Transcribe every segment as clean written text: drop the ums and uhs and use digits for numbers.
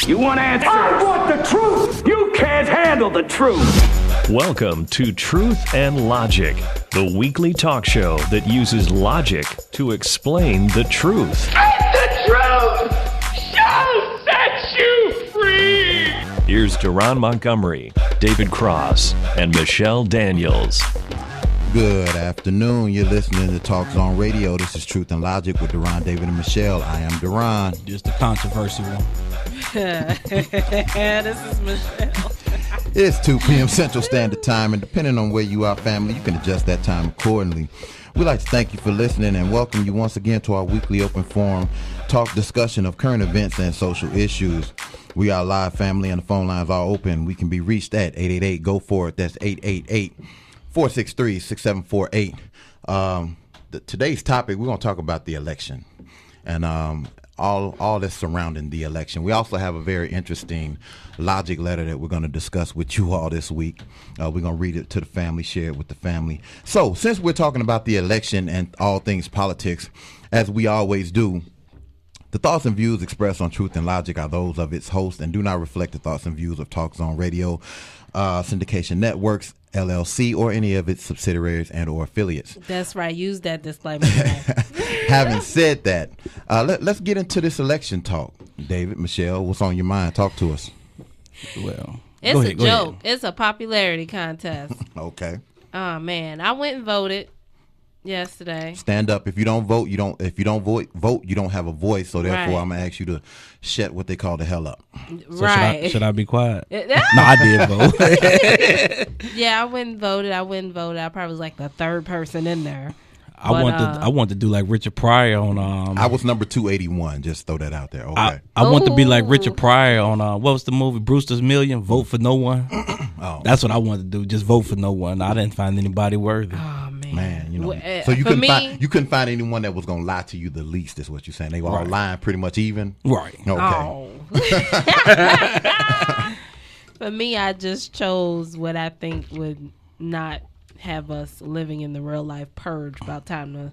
You want answers? I want the truth! You can't handle the truth! Welcome to Truth and Logic, the weekly talk show that uses logic to explain the truth. And the truth shall set you free! Here's Deron Montgomery, David Cross, and Michelle Daniels. Good afternoon. You're listening to Talk Zone Radio. This is Truth and Logic with Deron, David, and Michelle. I am Deron. Just the controversy one. This is Michelle. It's 2 p.m. Central Standard Time, and depending on where you are, family, you can adjust that time accordingly. We'd like to thank you for listening and welcome you once again to our weekly open forum talk discussion of current events and social issues. We are live, family, and the phone lines are open. We can be reached at 888-GO-FOR-IT. That's 888-463-6748. Today's topic, we're going to talk about the election and all that's surrounding the election. We also have a very interesting logic letter that we're going to discuss with you all this week. We're going to read it to the family, share it with the family. So since we're talking about the election and all things politics, as we always do, the thoughts and views expressed on Truth and Logic are those of its host and do not reflect the thoughts and views of Talk Zone Radio, Syndication Networks, LLC, or any of its subsidiaries and or affiliates. That's right. Use that disclaimer. Having said that, let's get into this election talk. David, Michelle, what's on your mind? Talk to us. Well, It's a joke. It's a popularity contest. Okay. Oh man, I went and voted yesterday. Stand up. If you don't vote, you don't. If you don't vote, you don't have a voice. So therefore, Right. I'm gonna ask you to shut what they call the hell up. So Right. should I be quiet? No, I did vote. Yeah, I went and voted. I probably was like the third person in there. I want to do like Richard Pryor on. I was number 281. Just throw that out there. Okay. I want to be like Ooh. Richard Pryor on what was the movie Brewster's Million? Vote for no one. Oh. That's what I wanted to do. Just vote for no one. I didn't find anybody worthy. Oh man. Man, you know. Well, So you for couldn't find anyone that was gonna lie to you the least. Is what you're saying? They were all Right. lying pretty much even. Right. Okay. Oh. For me, I just chose what I think would not have us living in the real life purge by the time the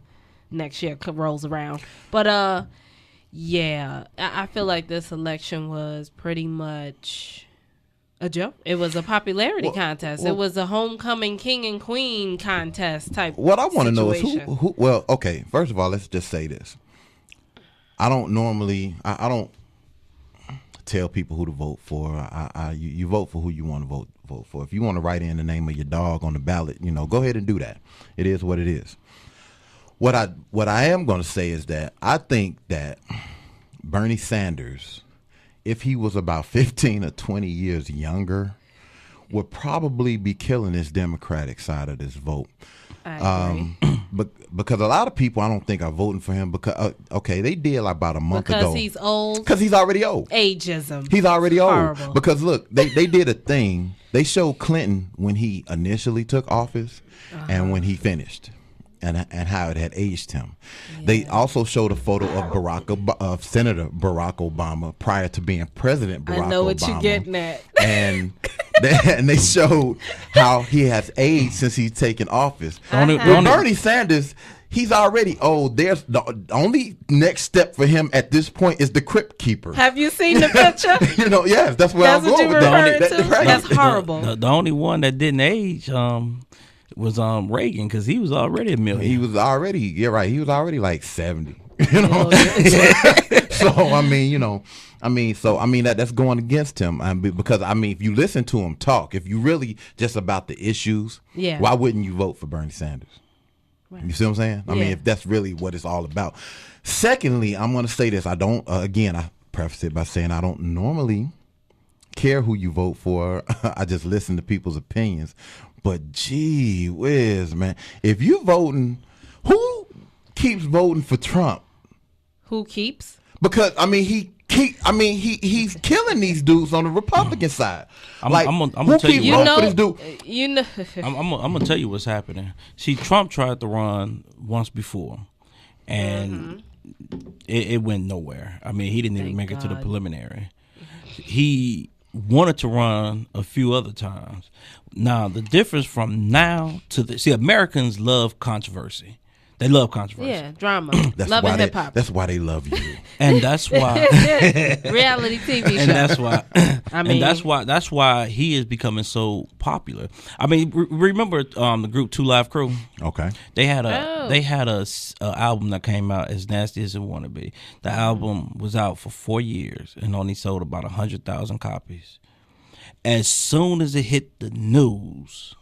next year rolls around. But yeah, I feel like this election was pretty much a joke. It was a popularity contest. It was a homecoming king and queen contest type. What I want to know is situation. who. Well, okay. First of all, let's just say this. I don't normally. I don't tell people who to vote for. You vote for who you want to vote for. If you want to write in the name of your dog on the ballot, go ahead and do that. It is what it is. What I am going to say is that I think that Bernie Sanders, if he was about 15 or 20 years younger, would probably be killing this Democratic side of this vote. I agree. Because a lot of people I don't think are voting for him because they did like about a month ago. Because he's old. Because he's already old. Ageism. He's already old. Horrible. Because look, they did a thing. They showed Clinton when he initially took office and when he finished, and how it had aged him. Yeah. They also showed a photo of Senator Barack Obama prior to being President Barack Obama. I know what you're getting at. And they showed how he has aged since he's taken office. With Bernie Sanders, he's already old. There's the only next step for him at this point is the crypt keeper. Have you seen the picture? Yes, that's where I'm going with that. Right. That's horrible. The only one that didn't age was Reagan because he was already a millionaire. He was already, you're right. He was already like 70. So that's going against him. Because if you listen to him talk, if you really just about the issues, why wouldn't you vote for Bernie Sanders? Right. You see what I'm saying? I mean, if that's really what it's all about. Secondly, I'm going to say this. I don't. Again, I preface it by saying I don't normally care who you vote for. I just listen to people's opinions. But gee whiz, man, if you voting, who keeps voting for Trump? Who keeps? Because he's killing these dudes on the Republican side. I'm gonna tell you for this dude? I'm gonna tell you what's happening. See, Trump tried to run once before, and it went nowhere. I mean, he didn't even make it to the preliminary. He wanted to run a few other times. Now, the difference from now to Americans love controversy. They love controversy. Yeah, drama. That's Love why and they, hip hop. that's why they love you. And that's why Reality TV show. and that's why I mean, and that's why he is becoming so popular. I mean, remember the group 2 Live Crew? Okay. They had a album that came out as nasty as it want to be. The album was out for 4 years and only sold about 100,000 copies. As soon as it hit the news,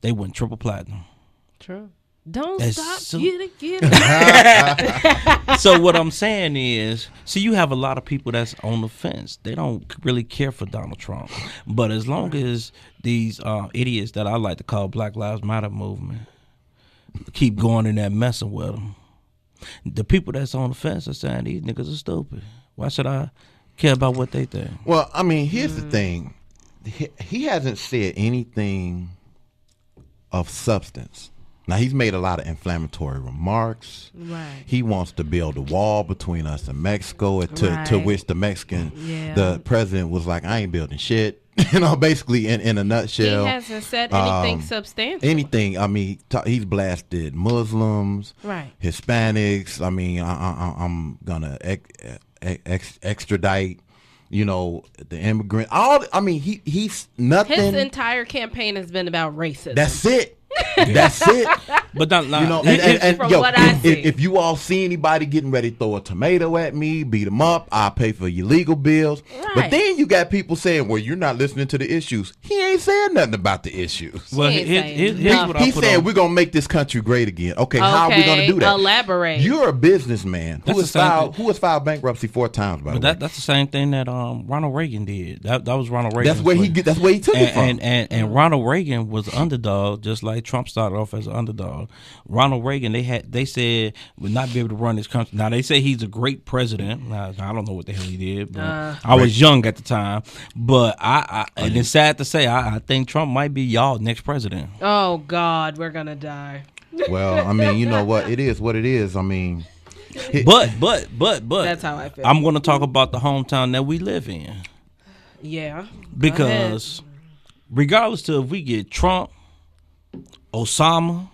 they went triple platinum. True. Don't As stop. soon- Get it. So what I'm saying is, see, you have a lot of people that's on the fence. They don't really care for Donald Trump. But as long as these idiots that I like to call Black Lives Matter movement keep going in there messing with them, the people that's on the fence are saying these niggas are stupid. Why should I care about what they think? Well, I mean, here's the thing. He hasn't said anything of substance. Now, he's made a lot of inflammatory remarks. Right. He wants to build a wall between us and Mexico, to Right. which the Mexican, Yeah. the president was like, I ain't building shit. Basically in a nutshell. He hasn't said anything substantial. Anything. I mean, he's blasted Muslims, Right. Hispanics. I mean, I'm gonna extradite, the immigrant. I mean, he's nothing. His entire campaign has been about racism. That's it. That's it. But not, And From what I see. if you all see anybody getting ready to throw a tomato at me, beat them up, I'll pay for your legal bills. Right. But then you got people saying, well, you're not listening to the issues. He ain't saying nothing about the issues. well, He ain't saying here's nothing. what I He's put saying on. we're going to make this country great again. Okay, how are we going to do that? Elaborate. You're a businessman That's the same who has filed bankruptcy 4 times, by the way. That's the same thing that Ronald Reagan did. That was Ronald Reagan. That's where he took it from. And Ronald Reagan was an underdog, just like Trump started off as an underdog. Ronald Reagan, they said would not be able to run this country. Now they say he's a great president. Now, I don't know what the hell he did, but I was young at the time. But and it's sad to say, I think Trump might be y'all next president. Oh God, we're gonna die. Well, I mean, you know what? It is what it is. I mean, But That's how I feel. I'm going to talk about the hometown that we live in, Yeah. because regardless to if we get Trump, Osama,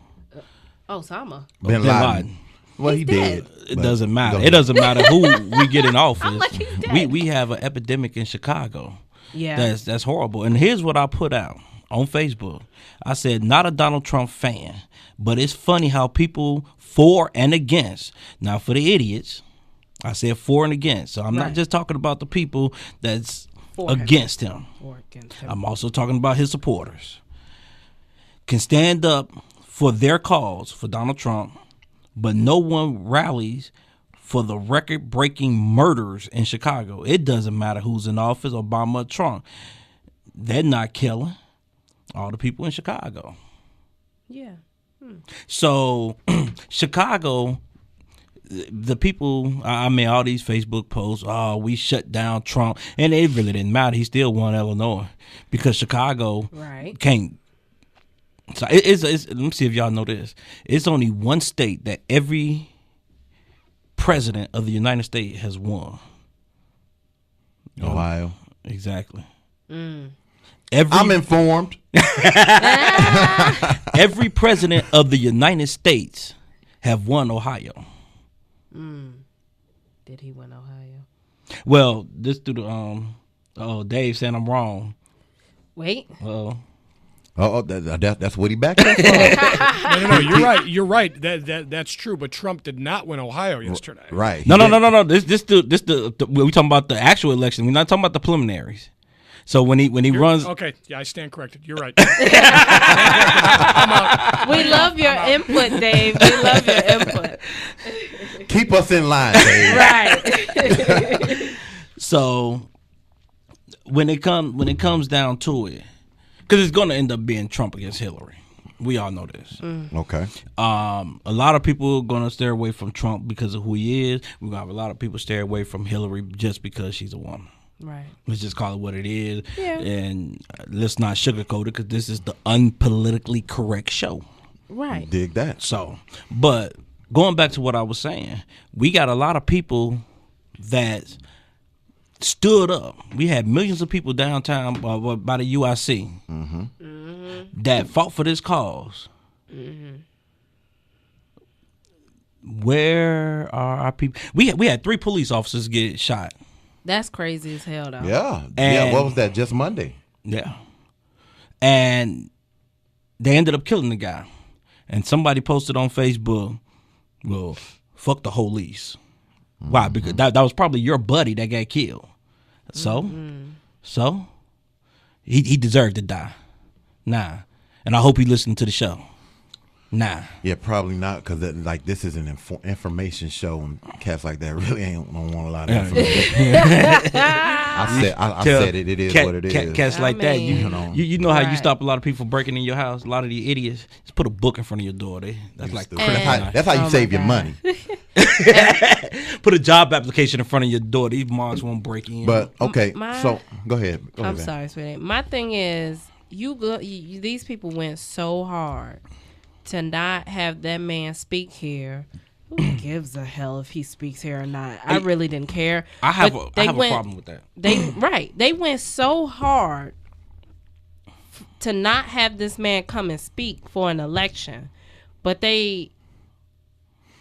Osama. Bin Bin Laden. Laden. Well, He's he dead. did. It but doesn't matter. go It ahead. doesn't matter who we get in office. like he's dead. We have an epidemic in Chicago. Yeah. That's horrible. And here's what I put out on Facebook. I said, not a Donald Trump fan, but it's funny how people for and against. Now, for the idiots, I said for and against. So I'm not Right. just talking about the people that's For him. against him. Or against him. I'm also talking about his supporters. Can stand up for their cause, for Donald Trump, but no one rallies for the record-breaking murders in Chicago. It doesn't matter who's in office, Obama or Trump. They're not killing all the people in Chicago. Yeah. So, Chicago, the people, I mean, all these Facebook posts, oh, we shut down Trump. And it really didn't matter. He still won Illinois because Chicago Right. can't. So it's let me see if y'all know this. It's only one state that every president of the United States has won. Ohio. Exactly. Mm. I'm informed. Every president of the United States have won Ohio. Did he win Ohio? Well, this through the Dave saying I'm wrong. Wait. That's what he backed up for. No, you're right. You're right. That's true. But Trump did not win Ohio yesterday. Right. No. This we talking about the actual election. We're not talking about the preliminaries. So when he runs, Okay. Yeah, I stand corrected. You're right. We love your input, Dave. We love your input. Keep us in line, Dave. Right. so when it comes down to it, because it's going to end up being Trump against Hillary. We all know this. Okay. A lot of people are going to stay away from Trump because of who he is. We're going to have a lot of people stay away from Hillary just because she's a woman. Right. Let's just call it what it is. Yeah. And let's not sugarcoat it because this is the unpolitically correct show. Right. Dig that. So, but going back to what I was saying, we got a lot of people that stood up. We had millions of people downtown by the UIC that fought for this cause. where are our people? We had 3 police officers get shot. That's crazy as hell, though. Yeah. And- What was that? Just Monday. Yeah. And they ended up killing the guy. And somebody posted on Facebook, well, fuck the police. Why? Because that was probably your buddy that got killed. So he deserved to die. Nah. And I hope he listened to the show. Nah. Yeah, probably not, because this is an information show, and cats like that really don't want a lot of information. I said it. It is what it is. Cats like that, you know how you Right. stop a lot of people from breaking in your house. A lot of the idiots just put a book in front of your door. That's like That's how you save your money. put a job application in front of your door. These moms won't break in. But okay, My- so go ahead. I'm Van. sorry, sweetie. My thing is, these people went so hard to not have that man speak here. Who gives a hell if he speaks here or not? I really didn't care. I have But a problem with that. They went so hard to not have this man come and speak for an election, but it's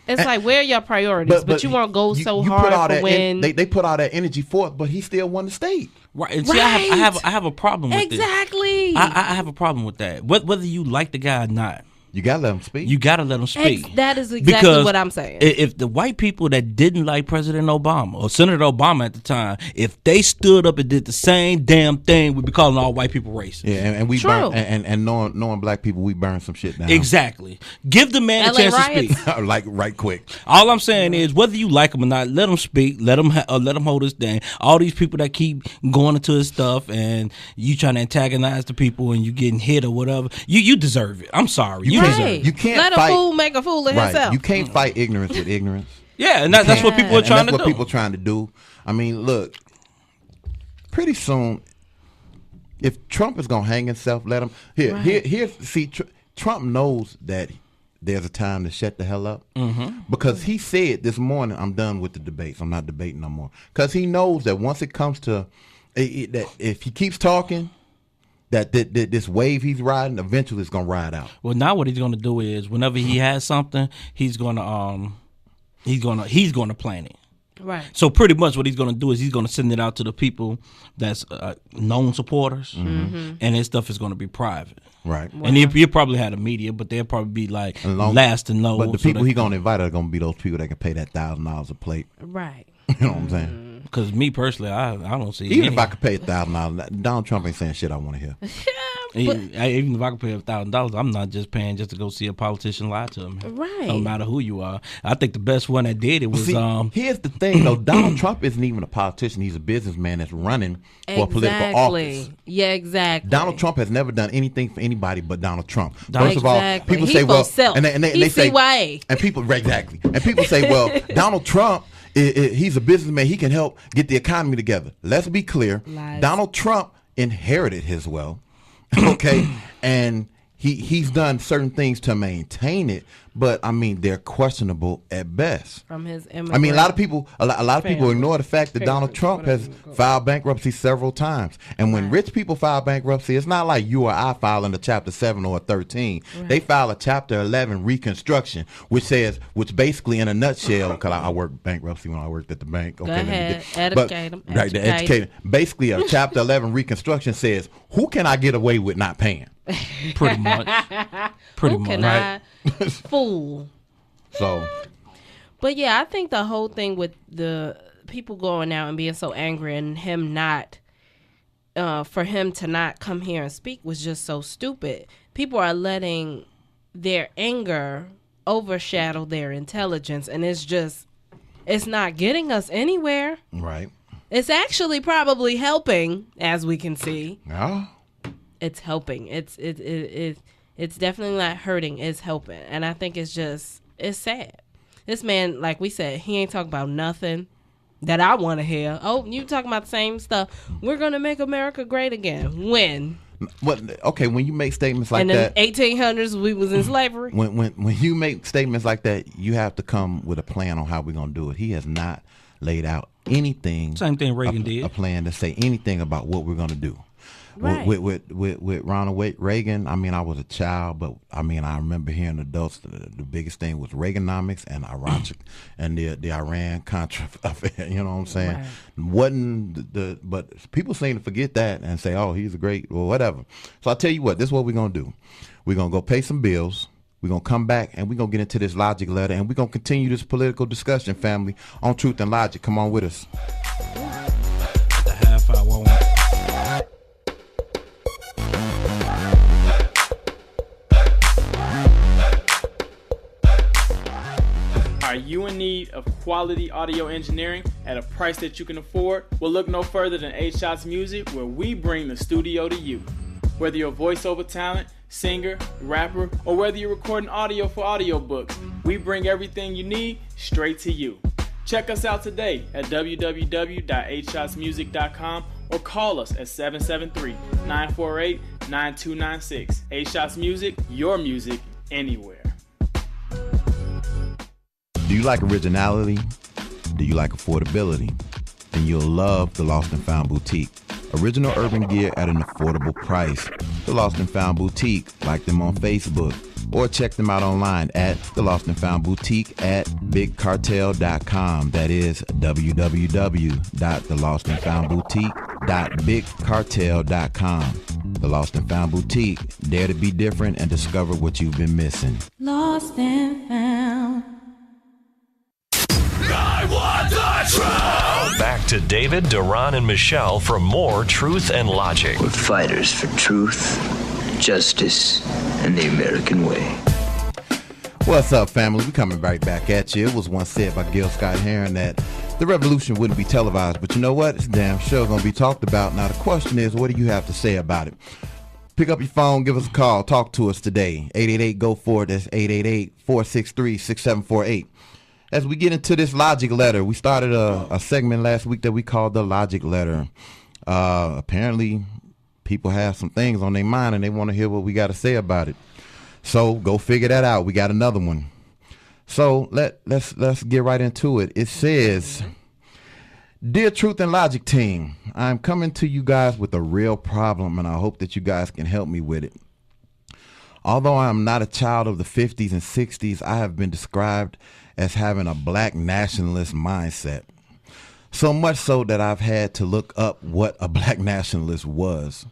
like, where are your priorities? But you won't go so you hard put all for that when they put all that energy forth, but he still won the state. Right. And see, I have a problem with exactly. it. I have a problem with that. Whether you like the guy or not. You gotta let him speak. You gotta let him speak. That is exactly Because what I'm saying. If the white people that didn't like President Obama or Senator Obama at the time, if they stood up and did the same damn thing, we'd be calling all white people racist. Yeah, and we True. burn, and knowing black people, we burn some shit down. Exactly. Give the man a LA chance riots. to speak. Like right quick. All I'm saying is, whether you like him or not, let him speak. Let him hold his thing. All these people that keep going into his stuff and you trying to antagonize the people and you getting hit or whatever, you deserve it. I'm sorry, you deserve it. You can't let fight, a fool make a fool of himself. You can't fight ignorance with ignorance. Yeah, and that's what people are trying to do. That's what people are trying to do. I mean, look, pretty soon, if Trump is gonna hang himself, let him. Trump knows that there's a time to shut the hell up, because he said this morning, "I'm done with the debates. I'm not debating no more." Because he knows that once it comes to that, if he keeps talking, that this wave he's riding eventually is gonna ride out. Well, now what he's going to do is, whenever he has something, he's going to plan it. Right. So pretty much what he's going to do is he's going to send it out to the people that's known supporters, and his stuff is going to be private. Right. And he'll probably have the media, but they'll probably be like last to know. But the people he's gonna invite are gonna be those people that can pay that $1,000 a plate. Right. You know what I'm saying? Because me personally, I don't see Even any. if I could pay $1,000, Donald Trump ain't saying shit I want to hear. Even if I could pay $1,000, I'm not just paying just to go see a politician lie to him. Right. No matter who you are. I think the best one that did it was here's the thing though, Donald Trump isn't even a politician. He's a businessman that's running for a political office. Yeah, exactly. Donald Trump has never done anything for anybody but Donald Trump. Donald- First of all, Exactly. people He say, for well, self. and they He say, CYA. and people say, well, Donald Trump, he's a businessman. He can help get the economy together. Let's be clear. Lies. Donald Trump inherited his wealth, okay, and he's done certain things to maintain it, but I mean they're questionable at best. From his I mean, a lot of people Family. ignore the fact that Donald Trump has filed bankruptcy several times. And when rich people file bankruptcy, it's not like you or I filing a Chapter 7 or a 13. They file a Chapter 11 reconstruction, which basically, in a nutshell, because I worked bankruptcy when I worked at the bank. Okay, Go ahead. Educate 'em. Right, the educate 'em. Basically, a Chapter 11 reconstruction says, who can I get away with not paying? pretty much. Pretty Who much. can I fool? So, But yeah, I think the whole thing with the people going out and being so angry and him not, for him to not come here and speak was just so stupid. People are letting their anger overshadow their intelligence, and it's not getting us anywhere. right. It's actually probably helping, as we can see. Yeah. It's helping. It's definitely not hurting. It's helping, and I think it's sad. This man, like we said, he ain't talking about nothing that I want to hear. Oh, you talking about the same stuff? We're gonna make America great again. When? Okay, when you make statements like In that, the 1800s, we was in slavery. when you make statements like that, you have to come with a plan on how we're gonna do it. He has not laid out anything. Same thing Reagan did. A plan to say anything about what we're gonna do. Right. With Ronald Reagan, I mean, I was a child, but I mean, I remember hearing adults. The biggest thing was Reaganomics and the Iran Contra affair. You know what I'm saying? Right. Wasn't but people seem to forget that and say, "Oh, he's a great," or whatever. So I tell you what, this is what we're gonna do. We're gonna go pay some bills. We're going to come back and we're going to get into this logic letter and we're going to continue this political discussion, family, on Truth and Logic. Come on with us. The half hour. Are you in need of quality audio engineering at a price that you can afford? Well, look no further than 8 Shots Music, where we bring the studio to you. Whether you're a voiceover talent, singer, rapper, or whether you're recording audio for audiobooks, we bring everything you need straight to you. Check us out today at www.8shotsmusic.com or call us at 773-948-9296. 8 Shots Music, your music anywhere. Do you like originality? Do you like affordability? Then you'll love the Lost and Found Boutique. Original urban gear at an affordable price. The Lost and Found Boutique. Like them on Facebook. Or check them out online at The Lost and Found Boutique at BigCartel.com. That is www.thelostandfoundboutique.bigcartel.com. The Lost and Found Boutique. Dare to be different and discover what you've been missing. Lost and found. Back to David, Duran, and Michelle for more Truth and Logic. We're fighters for truth, justice, and the American way. What's up, family? We coming right back at you. It was once said by Gil Scott-Heron that the revolution wouldn't be televised, but you know what? It's damn sure going to be talked about. Now, the question is, what do you have to say about it? Pick up your phone, give us a call, talk to us today. 888-GO-FORWARD, that's 888-463-6748. As we get into this logic letter, we started a segment last week that we called the logic letter. Apparently, people have some things on their mind and they want to hear what we got to say about it. So go figure that out. We got another one. So let's get right into it. It says, "Dear Truth and Logic team, I'm coming to you guys with a real problem, and I hope that you guys can help me with it. Although I am not a child of the 50s and 60s, I have been described as having a black nationalist mindset. So much so that I've had to look up what a black nationalist was.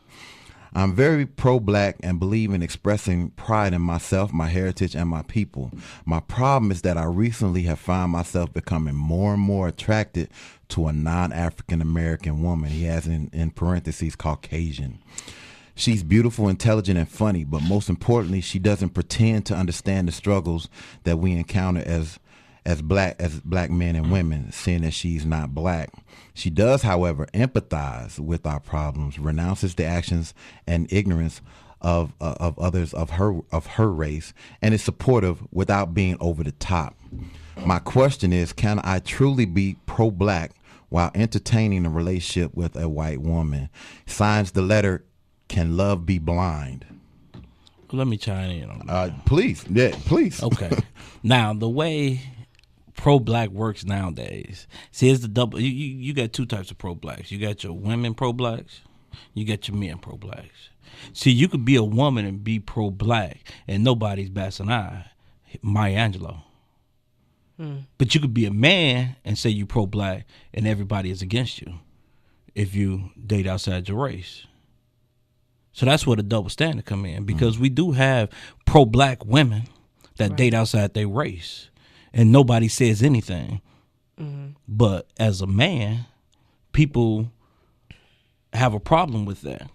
I'm very pro-black and believe in expressing pride in myself, my heritage, and my people. My problem is that I recently have found myself becoming more and more attracted to a non-African American woman." He has in parentheses Caucasian. "She's beautiful, intelligent, and funny, but most importantly, she doesn't pretend to understand the struggles that we encounter as black men and women, seeing that she's not black. She does, however, empathize with our problems, renounces the actions and ignorance of others of her race, and is supportive without being over the top. My question is, can I truly be pro-black while entertaining a relationship with a white woman?" Signs the letter, "Can love be blind?" Let me chime in on that. Please. Yeah, please. Okay. Now, the way pro-black works nowadays, see, it's the double. You got two types of pro-blacks. You got your women pro-blacks. You got your men pro-blacks. See, you could be a woman and be pro-black, and nobody's bats an eye. Maya Angelou. But you could be a man and say you pro-black, and everybody is against you if you date outside your race. So that's where the double standard come in, because we do have pro-black women that date outside their race, and nobody says anything. But as a man, people have a problem with that.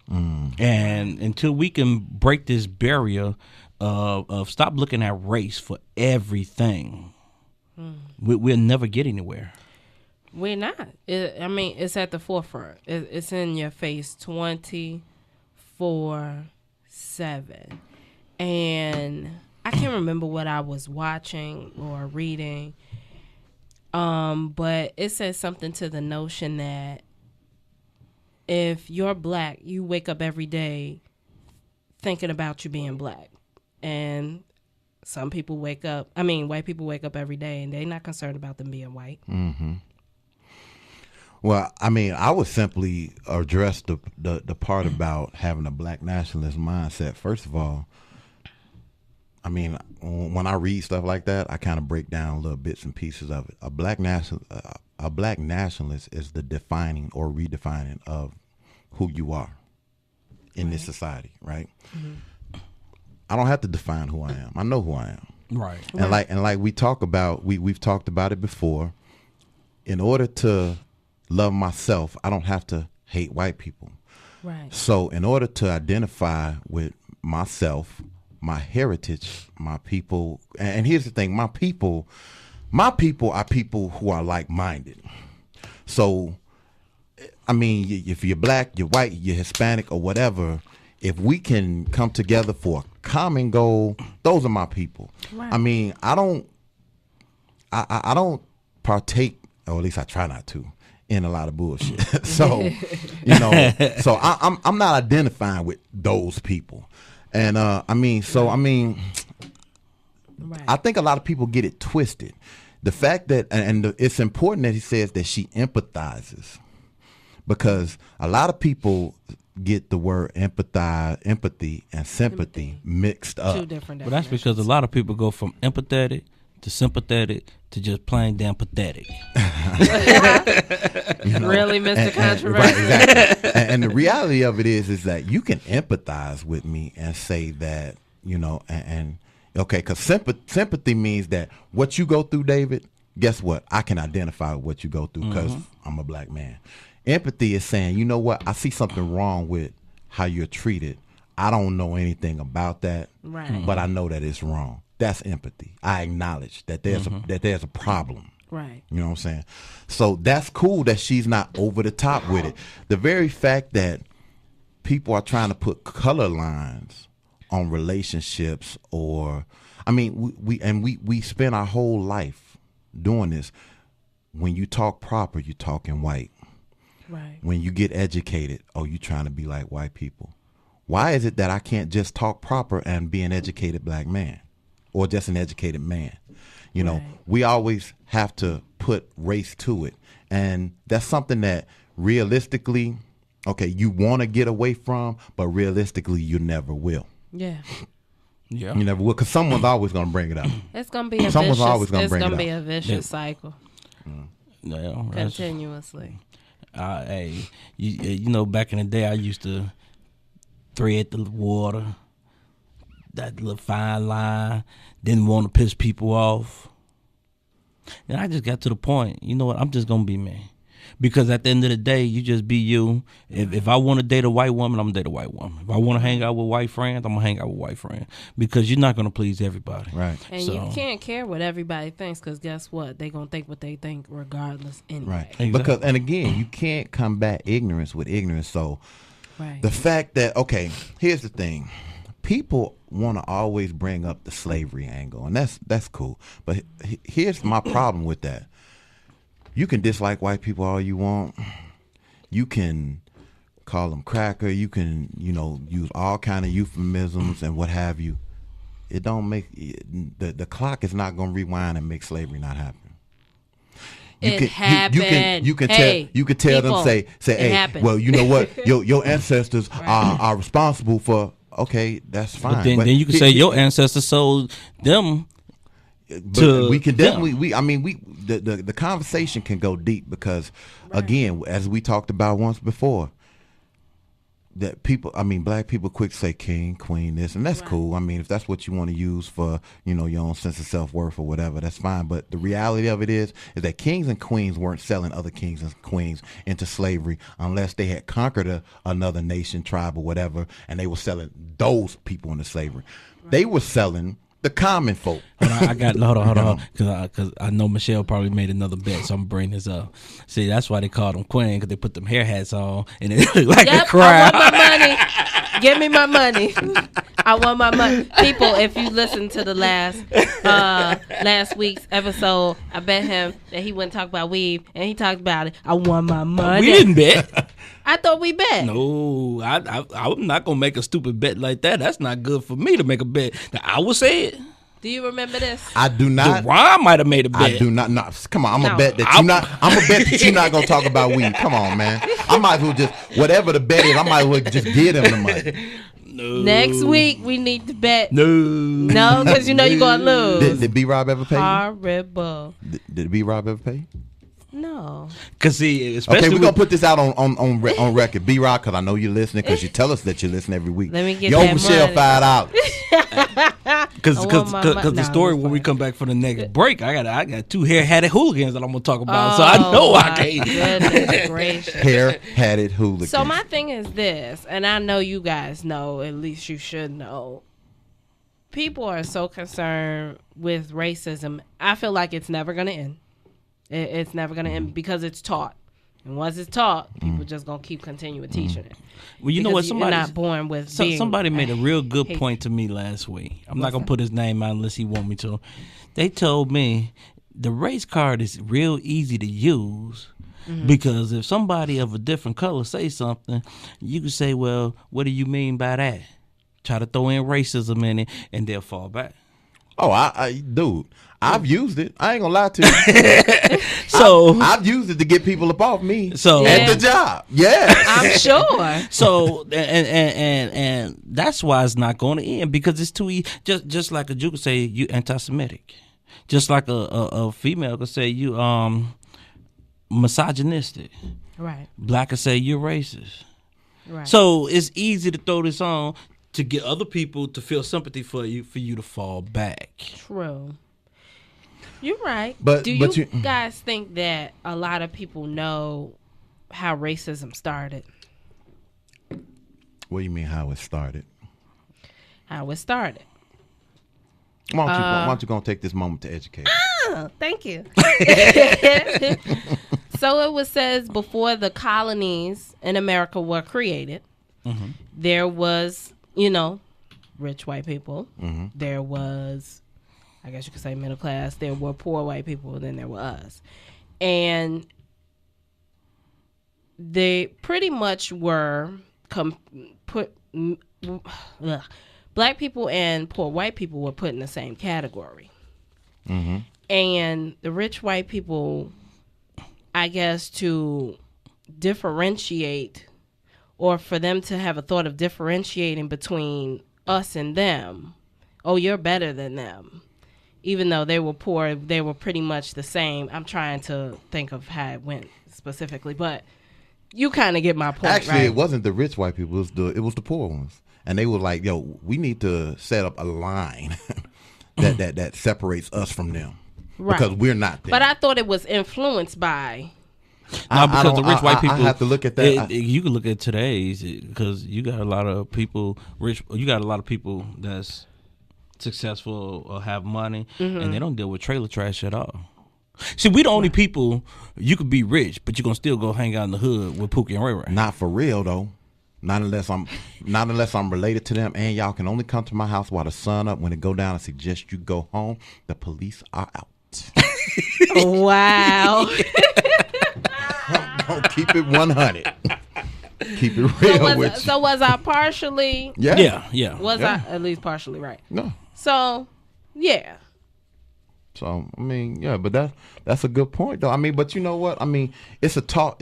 And until we can break this barrier of stop looking at race for everything, we'll never get anywhere. We're not. It's at the forefront. It's in your face 24/7. And I can't remember what I was watching or reading, but it says something to the notion that if you're black, you wake up every day thinking about you being black. And white people wake up every day and they're not concerned about them being white. Well, I mean, I would simply address the part about having a black nationalist mindset. First of all, I mean, when I read stuff like that, I kind of break down little bits and pieces of it. A black nationalist is the defining or redefining of who you are in this society, right? Mm-hmm. I don't have to define who I am. I know who I am. Right. And like we talk about, we've talked about it before. In order to love myself, I don't have to hate white people. Right. So in order to identify with myself, my heritage, my people, and here's the thing, my people are people who are like-minded. So, I mean, if you're black, you're white, you're Hispanic or whatever, if we can come together for a common goal, those are my people. Right. I mean, I don't partake, or at least I try not to, in a lot of bullshit. So, you know, so I'm not identifying with those people. And I think a lot of people get it twisted. The fact that, it's important that he says that she empathizes, because a lot of people get the word empathy and sympathy mixed up. Two different Well, that's because a lot of people go from empathetic to sympathetic to just plain damn pathetic. Really, Mr. Controversy? Right, exactly. And the reality of it is that you can empathize with me and say that, you know, okay, because sympathy means that what you go through, David, guess what? I can identify with what you go through because I'm a black man. Empathy is saying, you know what? I see something wrong with how you're treated. I don't know anything about that, but I know that it's wrong. That's empathy. I acknowledge that there's a problem. Right. You know what I'm saying? So that's cool that she's not over the top with it. The very fact that people are trying to put color lines on relationships, or I mean, we spend our whole life doing this. When you talk proper, you're talking white. Right. When you get educated, you're trying to be like white people. Why is it that I can't just talk proper and be an educated black man, or just an educated man? You know, we always have to put race to it. And that's something that realistically, okay, you want to get away from, but realistically, you never will. Yeah. Yeah. You never will, because someone's always going to bring it up. It's going to be someone's always going to bring it up. It's going to be a vicious cycle. Yeah, continuously. Hey, you know, back in the day, I used to thread the water, that little fine line, didn't want to piss people off. And I just got to the point, you know what, I'm just going to be me. Because at the end of the day, you just be you. If I want to date a white woman, I'm going to date a white woman. If I want to hang out with white friends, I'm going to hang out with white friends. Because you're not going to please everybody. Right. And you can't care what everybody thinks, because guess what? They're going to think what they think regardless anyway. Right. Exactly. Because, and again, you can't combat ignorance with ignorance. So the fact that, okay, here's the thing. People want to always bring up the slavery angle, and that's cool. But here's my problem with that. You can dislike white people all you want. You can call them cracker. You can, you know, use all kind of euphemisms and what have you. It don't make the clock is not going to rewind and make slavery not happen. Happened. You can tell people, them say hey, happened. Well, you know what, your ancestors are responsible for. Okay, that's fine. But then you can say your ancestors sold them. But we can definitely the conversation can go deep, because again, as we talked about once before, that black people quick say king, queen, this, and that's cool. I mean, if that's what you want to use for, you know, your own sense of self-worth or whatever, that's fine. But the reality of it is that kings and queens weren't selling other kings and queens into slavery unless they had conquered another nation, tribe, or whatever, and they were selling those people into slavery. They were selling the common folk. Hold on, because I know Michelle probably made another bet, so I'm bringing this up. See, that's why they call them queen, because they put them hair hats on and they look like a crowd. I want my money. Give me my money. I want my money. People, if you listen to the last week's episode, I bet him that he wouldn't talk about weave, and he talked about it. I want my money. We didn't bet. I thought we bet. No, I'm not gonna make a stupid bet like that. That's not good for me to make a bet. Now, I will say it. Do you remember this? I do not. Ron might have made a bet. I do not. No, come on. I'm No. gonna bet that you not. I'm gonna bet that you're not gonna talk about weed. Come on, man. I might as well just whatever the bet is. I might as well just give him the money. No. Next week we need to bet. No, because you know you're gonna lose. Did B Rob ever pay? Horrible. Did B Rob ever pay? No. Cause see, especially Okay, we're gonna put this out on record. B Rob, because I know you're listening, because you tell us that you listen every week. Let me get Yo, that Michelle, money. $5. Because I want my the no, story it's when we fine. come back for the next break, I got 2 hair-hatted hooligans that I'm gonna talk about. So I know I can't. Goodness gracious. Hair-hatted hooligans. So my thing is this, and I know you guys know, at least you should know. People are so concerned with racism. I feel like it's never gonna end. It's never gonna end because it's taught. And once it's taught, people just gonna keep continuing teaching it. Well, you know what? You're not born with Somebody made a real good point to me last week. I'm not gonna put his name out unless he want me to. They told me the race card is real easy to use because if somebody of a different color say something, you can say, "Well, what do you mean by that?" Try to throw in racism in it, and they'll fall back. Oh, dude, I've used it. I ain't gonna lie to you. So I've used it to get people up off me. So at the job, yeah, I'm sure. So and that's why it's not going to end because it's too easy. Just like a Jew could say you anti-Semitic, just like a female could say you misogynistic. Right. Black could say you're racist. Right. So it's easy to throw this on to get other people to feel sympathy for you to fall back. True. You're right. But do you guys think that a lot of people know how racism started? What do you mean how it started? How it started. Why don't you gonna take this moment to educate? Oh, thank you. So it says before the colonies in America were created, there was, rich white people. There was, I guess you could say, middle class. There were poor white people, and then there were us. And they pretty much were black people and poor white people were put in the same category. And the rich white people, I guess, to differentiate, or for them to have a thought of differentiating between us and them, oh, you're better than them. Even though they were poor, they were pretty much the same. I'm trying to think of how it went specifically, but you kind of get my point. Actually, right? It wasn't the rich white people; it was the poor ones, and they were like, "Yo, we need to set up a line that separates us from them because we're not them." But I thought it was influenced by. No, because the rich white people. I have to look at that. You can look at today's because you got a lot of people rich. You got a lot of people that's successful or have money, and they don't deal with trailer trash at all. See, we the only people. You could be rich, but you're gonna still go hang out in the hood with Pookie and Ray Ray. Not for real though. Not unless I'm related to them, and y'all can only come to my house while the sun up. When it go down, I suggest you go home. The police are out. Wow. Don't keep it 100. Keep it real with you. So was I partially? Yeah. Was I at least partially right? No. So, yeah. So I mean, yeah, but that's a good point though. I mean, but you know what? I mean, it's a taught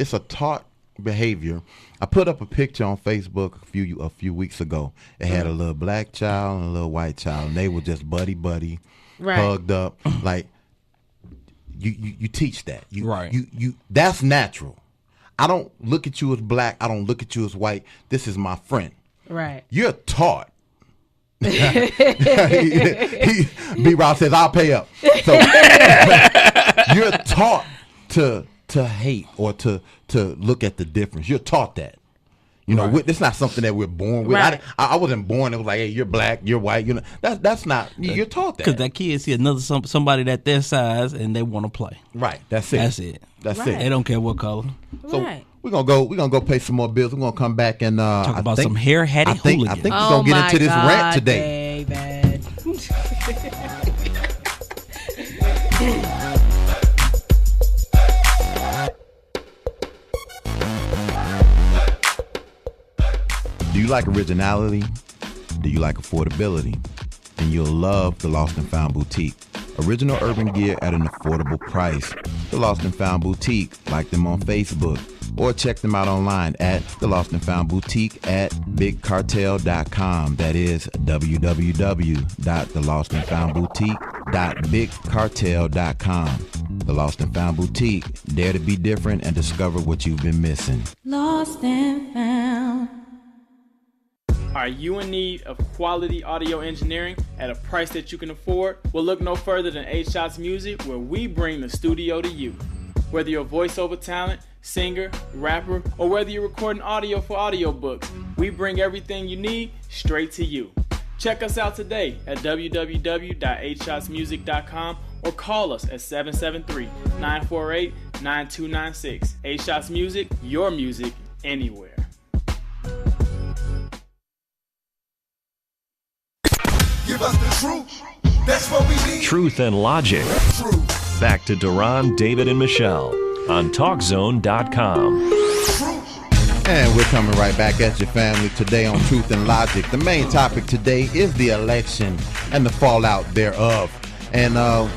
behavior. I put up a picture on Facebook a few weeks ago. It had a little black child and a little white child, and they were just buddy, right. hugged up. Like you teach that. Right. You that's natural. I don't look at you as black. I don't look at you as white. This is my friend. Right. You're taught. B. Rob says, "I'll pay up." So you're taught to hate or to look at the difference. You're taught that. You know, it's not something that we're born with. Right. I wasn't born. It was like, hey, you're black, you're white. You know, that's not. You're taught that because that kid see somebody that their size and they want to play. Right. That's it. That's Right. it. They don't care what color. So right. we're gonna go pay some more bills. We're gonna come back and Talk about some hair-hatted hooligans. I think we're gonna get into this rant today. David. Do you like originality? Do you like affordability? then you'll love the Lost and Found Boutique. Original urban gear at an affordable price. The Lost and Found Boutique. Like them on Facebook. Or check them out online at the Lost and Found Boutique at bigcartel.com. That is www.thelostandfoundboutique.bigcartel.com. The Lost and Found Boutique. Dare to be different and discover what you've been missing. Lost and found. Are you in need of quality audio engineering at a price that you can afford? Well, look no further than 8 Shots Music, where we bring the studio to you. Whether you're a voiceover talent, singer, rapper, or whether you're recording audio for audiobooks, we bring everything you need straight to you. Check us out today at www.8shotsmusic.com or call us at 773-948-9296. 8 Shots Music, your music anywhere. Give us the truth. That's what we need. Truth and Logic. Truth. Back to Duran, David, and Michelle on TalkZone.com. And we're coming right back at your family today on Truth and Logic. The main topic today is the election and the fallout thereof. And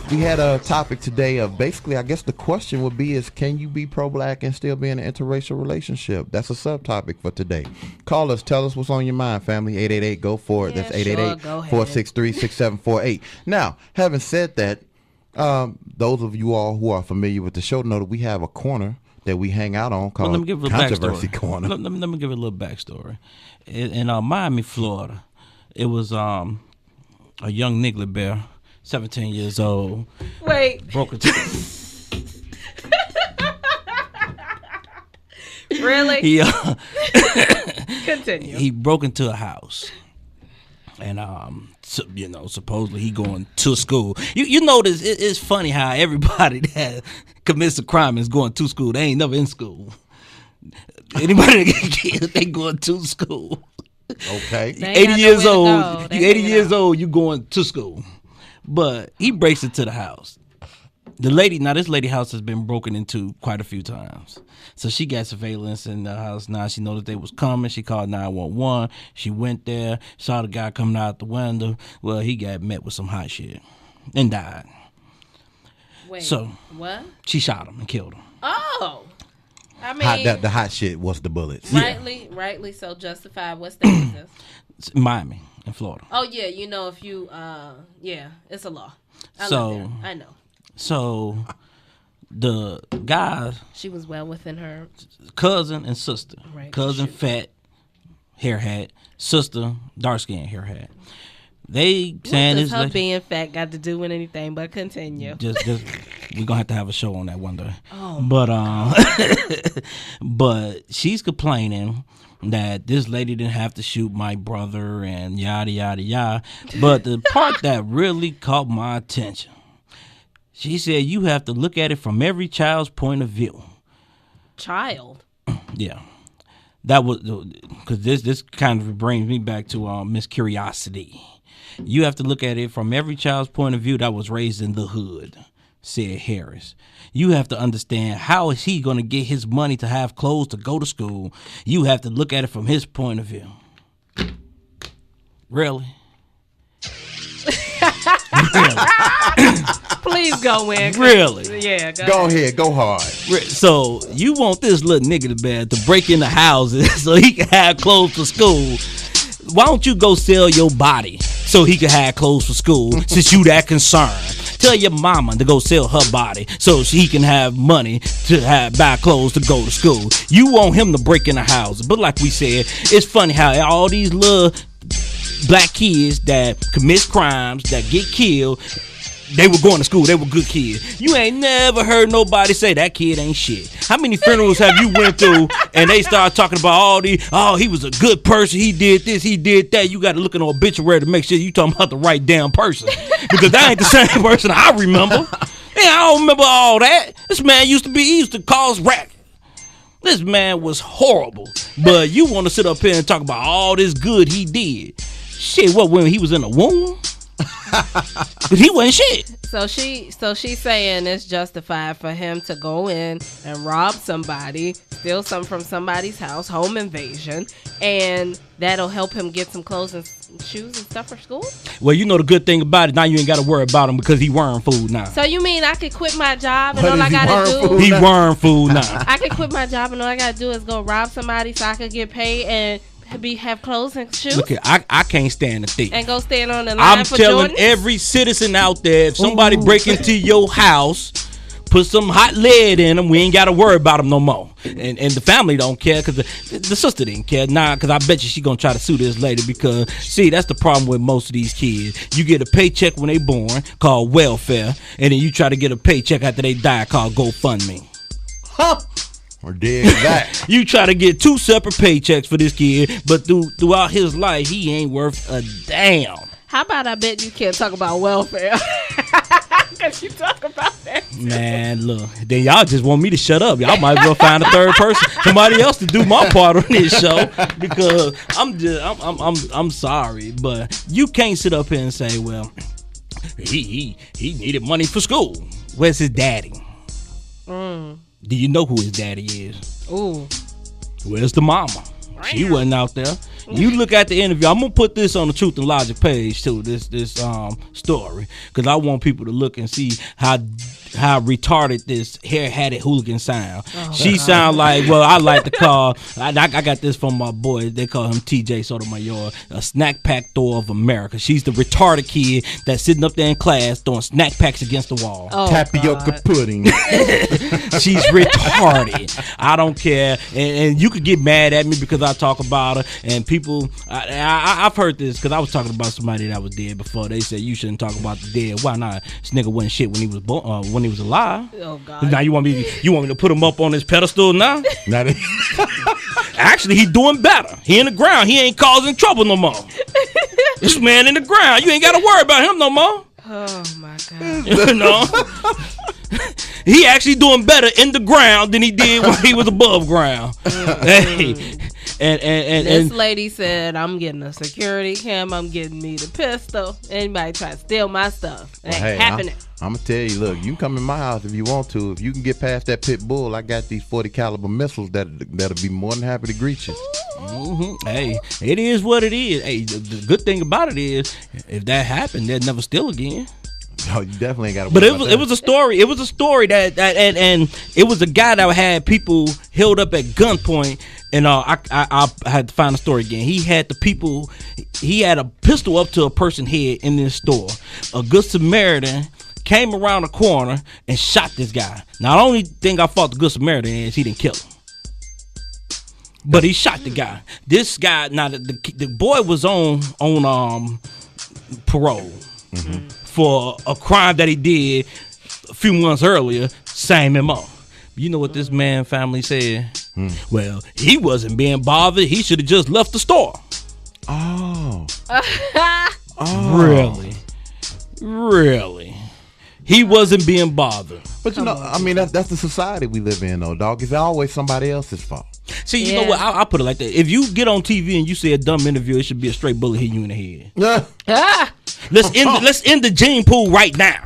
we had a topic today of basically, I guess the question would be is, can you be pro-black and still be in an interracial relationship? That's a subtopic for today. Call us. Tell us what's on your mind, family. 888-GO-FOR IT. That's 888-463-6748. Now, having said that, those of you all who are familiar with the show know that we have a corner that we hang out on called Controversy Corner. Let me give it a little backstory. In Miami, Florida, it was a young niggly bear, 17 years old. Wait. Broke into Really? He, Continue. He broke into a house. And supposedly he going to school. You notice it's funny how everybody that commits a crime is going to school. They ain't never in school. Anybody that get killed, they going to school. Okay. 80 years old. You 80 years old, you going to school. But he breaks into the house. This lady house has been broken into quite a few times. So she got surveillance in the house. Now she knows that they was coming. She called 911. She went there, saw the guy coming out the window. Well, he got met with some hot shit and died. Wait, so what? She shot him and killed him. Oh. I mean, the hot shit was the bullets. Rightly so justified. What state is this? It's Miami in Florida. Oh, yeah. You know, if you, it's a law. I know. So the guy, she was well within her cousin and sister. Right. Cousin fat, hair hat. Sister dark skin, hair hat. They saying this. What does her being fat got to do with anything? But continue. Just we're gonna have to have a show on that one day. Oh, but she's complaining that this lady didn't have to shoot my brother and yada yada yada. But the part that really caught my attention. She said you have to look at it from every child's point of view. Child? Yeah. That was, because this kind of brings me back to Miss Curiosity. You have to look at it from every child's point of view that was raised in the hood, said Harris. You have to understand, how is he going to get his money to have clothes to go to school? You have to look at it from his point of view. Really? Really? Please go in. Really? Yeah, go ahead. Go hard. So you want this little nigga to break into houses so he can have clothes for school. Why don't you go sell your body so he can have clothes for school since you that concerned? Tell your mama to go sell her body so she can have money to buy clothes to go to school. You want him to break into houses. But like we said, it's funny how all these little black kids that commit crimes, that get killed, they were going to school. They were good kids. You ain't never heard nobody say that kid ain't shit. How many funerals have you went through and they start talking about he was a good person. He did this, he did that. You got to look at an obituary to make sure you talking about the right damn person. Because that ain't the same person I remember. Yeah, I don't remember all that. This man used to cause racket. This man was horrible. But you want to sit up here and talk about all this good he did. Shit, what, when he was in a womb? He wasn't shit. So she's saying it's justified for him to go in and rob somebody, steal something from somebody's house, home invasion, and that'll help him get some clothes and shoes and stuff for school. Well, you know the good thing about it, now you ain't got to worry about him because he wearing food now. So you mean I could quit my job and What all is I he gotta do? He wearing food now. I could quit my job and all I gotta do is go rob somebody so I could get paid and have clothes and shoes. Look, I can't stand the thief. And go stand on the line I'm for telling Jordans? every citizen out there, if somebody break into your house, put some hot lead in them, we ain't got to worry about them no more. And the family don't care because the sister didn't care. Nah, because I bet you she going to try to sue this lady because, see, that's the problem with most of these kids. You get a paycheck when they born called welfare, and then you try to get a paycheck after they die called GoFundMe. Huh? Or dig that. You try to get 2 separate paychecks for this kid, but throughout his life, he ain't worth a damn. How about I bet you can't talk about welfare? Because you talk about that. Man, look, then y'all just want me to shut up. Y'all might as well find a third person, somebody else to do my part on this show because I'm sorry, but you can't sit up here and say, well, he needed money for school. Where's his daddy? Do you know who his daddy is? Ooh. Where's the mama? She wasn't out there. You look at the interview. I'm gonna put this on the Truth and Logic page too. This story because I want people to look and see how retarded this hair-hatted hooligan sound. She sound like, well, I like to call. I got this from my boy. They call him TJ Sotomayor, a snack pack thrower of America. She's the retarded kid that's sitting up there in class throwing snack packs against the wall. Tapioca pudding. She's retarded. I don't care, and you could get mad at me because I talk about her. And people, I've heard this because I was talking about somebody that was dead before. They said you shouldn't talk about the dead. Why not? This nigga wasn't shit when he was born, when he was alive. Oh God! Now you want me to put him up on this pedestal now? Actually, he doing better. He in the ground. He ain't causing trouble no more. This man in the ground. You ain't got to worry about him no more. Oh my God! You know. He actually doing better in the ground than he did when he was above ground. Hey, and this lady said, "I'm getting a security cam. I'm getting me the pistol. Anybody try to steal my stuff? It ain't happening." I'm gonna tell you, look, you can come in my house if you want to. If you can get past that pit bull, I got these 40 caliber missiles that'll be more than happy to greet you. Mm-hmm. Hey, it is what it is. Hey, the good thing about it is, if that happened, they'd never steal again. No, you definitely ain't got to. But it was a story. It was a story that and it was a guy that had people held up at gunpoint. And I had to find the story again. He had he had a pistol up to a person's head in this store. A good Samaritan came around the corner and shot this guy. Now, the only thing I fault the good Samaritan is he didn't kill him. But he shot the guy. This guy, now the boy was on parole for a crime that he did a few months earlier, same MO. You know what this man family said? Well, he wasn't being bothered. He should have just left the store. Oh. Really? He wasn't being bothered. But I mean, that's the society we live in, though, dog. It's always somebody else's fault. See, you know what? I'll put it like that. If you get on TV and you say a dumb interview, it should be a straight bullet hitting you in the head. Let's end the gene pool right now.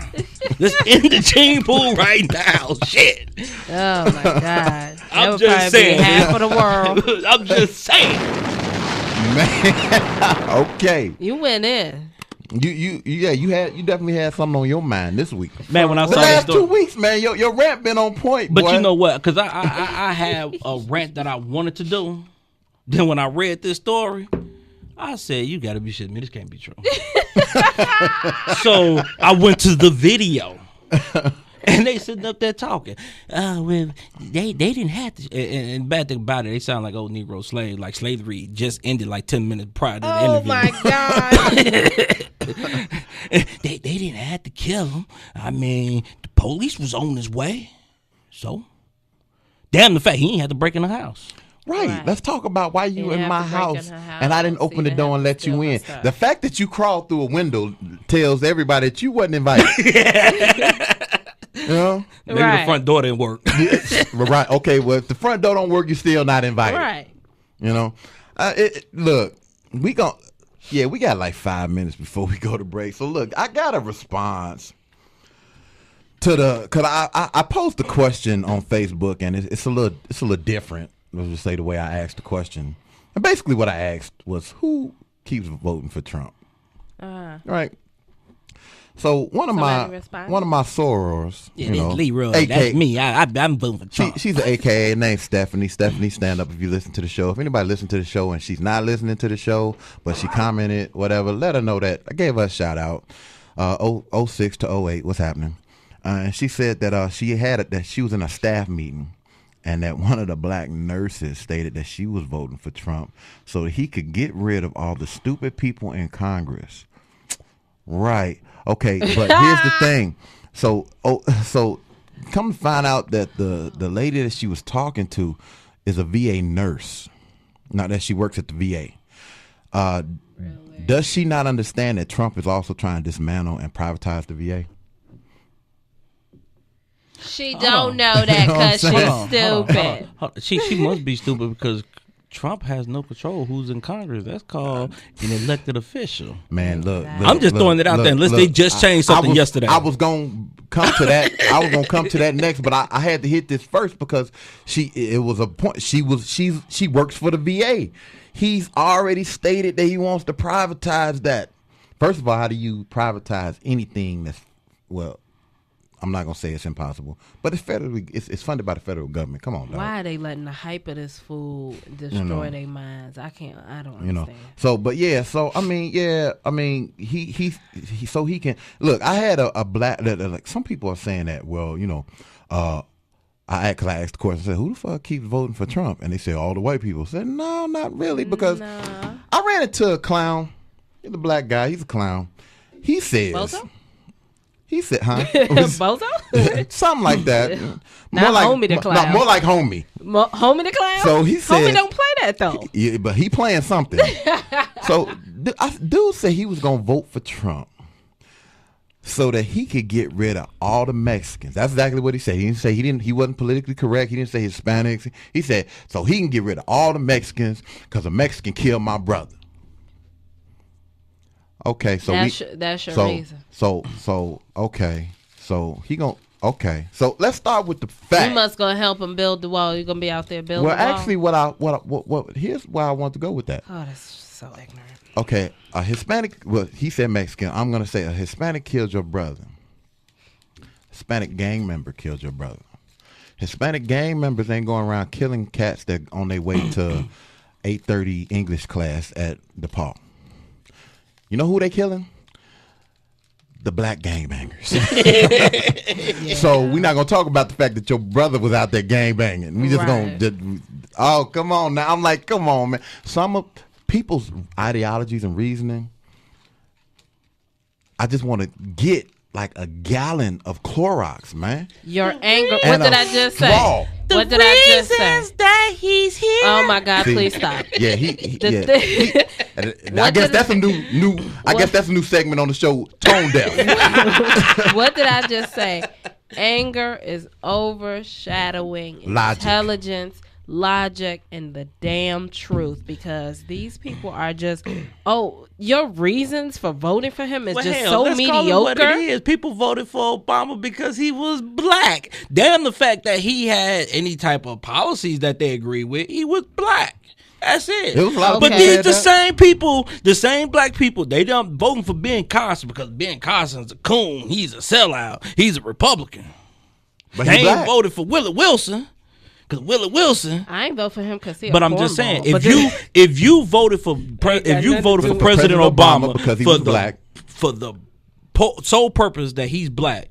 Let's end the gene pool right now. Shit. Oh my God. I'm just saying. Half of the world. I'm just saying. Man. Okay. You went in. You definitely had something on your mind this week, man. When I saw the last this story, 2 weeks, man, your rant been on point. But boy. you know what? Because I have a rant that I wanted to do. Then when I read this story, I said, "You got to be shitting me. This can't be true." So I went to the video. And they sitting up there talking. Well, they didn't have to. And bad thing about it, they sound like old Negro slaves. Like slavery just ended like 10 minutes prior to the interview. Oh my God! they didn't have to kill him. I mean, the police was on his way. So, damn the fact he ain't had to break in the house. Right. Let's talk about why you in my house and I didn't open the door and let you in. The fact that you crawled through a window tells everybody that you wasn't invited. You know? Maybe the front door didn't work. Right. Okay. Well, if the front door don't work, you're still not invited. Right. You know. Look, we got like 5 minutes before we go to break. So look, I got a response Cause I posed a question on Facebook, and it's a little different. Let's just say the way I asked the question, and basically what I asked was, who keeps voting for Trump? Right. So one of my sorors, Leroy, AKA, that's me. I'm voting for Trump. She's an AKA named Stephanie. Stephanie, stand up if you listen to the show. If anybody listen to the show and she's not listening to the show, but she commented, whatever, let her know that I gave her a shout out. 06 to 08, what's happening? And she said that she was in a staff meeting, and that one of the black nurses stated that she was voting for Trump so that he could get rid of all the stupid people in Congress. Right. Okay, but here's the thing. So come to find out that the lady that she was talking to is a VA nurse. Not that she works at the VA. Really? Does she not understand that Trump is also trying to dismantle and privatize the VA? She don't know that because she's stupid. She must be stupid because Trump has no control who's in Congress. That's called an elected official. Man, look. I'm just throwing it out there. Unless they just changed something yesterday. I was going to come to that. I was going to come to that next, but I had to hit this first because it was a point. She works for the VA. He's already stated that he wants to privatize that. First of all, how do you privatize anything that's, well, I'm not gonna say it's impossible, but it's funded by the federal government. Come on, dog. Why are they letting the hype of this fool destroy their minds? I don't understand. So, but yeah, so I mean, he so he can look. I had a black like some people are saying that. Well, I asked the question. I said, who the fuck keeps voting for Trump? And they said all the white people. I said no, not really, because I ran into a clown. He's a black guy. He's a clown. He says. Bozo? He said, huh? Bozo? Something like that. Not like Homie the Clown. More like Homie. Homie the Clown? So he said, Homie don't play that, though. Yeah, but he playing something. So dude said he was going to vote for Trump so that he could get rid of all the Mexicans. That's exactly what he said. He didn't say he wasn't politically correct. He didn't say Hispanics. He said, so he can get rid of all the Mexicans because a Mexican killed my brother. Okay, so that's your reason. So okay, so he gonna So let's start with the fact. You must go help him build the wall. You're gonna be out there building. Well, the wall? actually, what here's why I want to go with that. Oh, that's so ignorant. Okay, a Hispanic. Well, he said Mexican. I'm gonna say a Hispanic killed your brother. Hispanic gang member killed your brother. Hispanic gang members ain't going around killing cats that on their way to 8:30 English class at DePaul. You know who they killing? The black gangbangers. Yeah. So we're not gonna talk about the fact that your brother was out there gangbanging. We just oh, come on now. I'm like, come on, man. Some of people's ideologies and reasoning, I just want to get like a gallon of Clorox, man. Your anger. What did I just say? What did I just say? That he's here. Oh my God! Please stop. Yeah, I guess that's a new. I guess that's a new segment on the show. Tone deaf. What did I just say? Anger is overshadowing intelligence, logic, and the damn truth, because these people are just. Oh, your reasons for voting for him is so mediocre. Call it what it is. People voted for Obama because he was black. Damn the fact that he had any type of policies that they agree with. He was black. That's it. It was a lot of but these the same people, the same black people, they don't voting for Ben Carson because Ben Carson's a coon. He's a sellout. He's a Republican. But they ain't voted for Willie Wilson. Because Willie Wilson, I ain't vote for him because he. But I'm just saying, if you voted for President Obama because he was black for the sole purpose that he's black,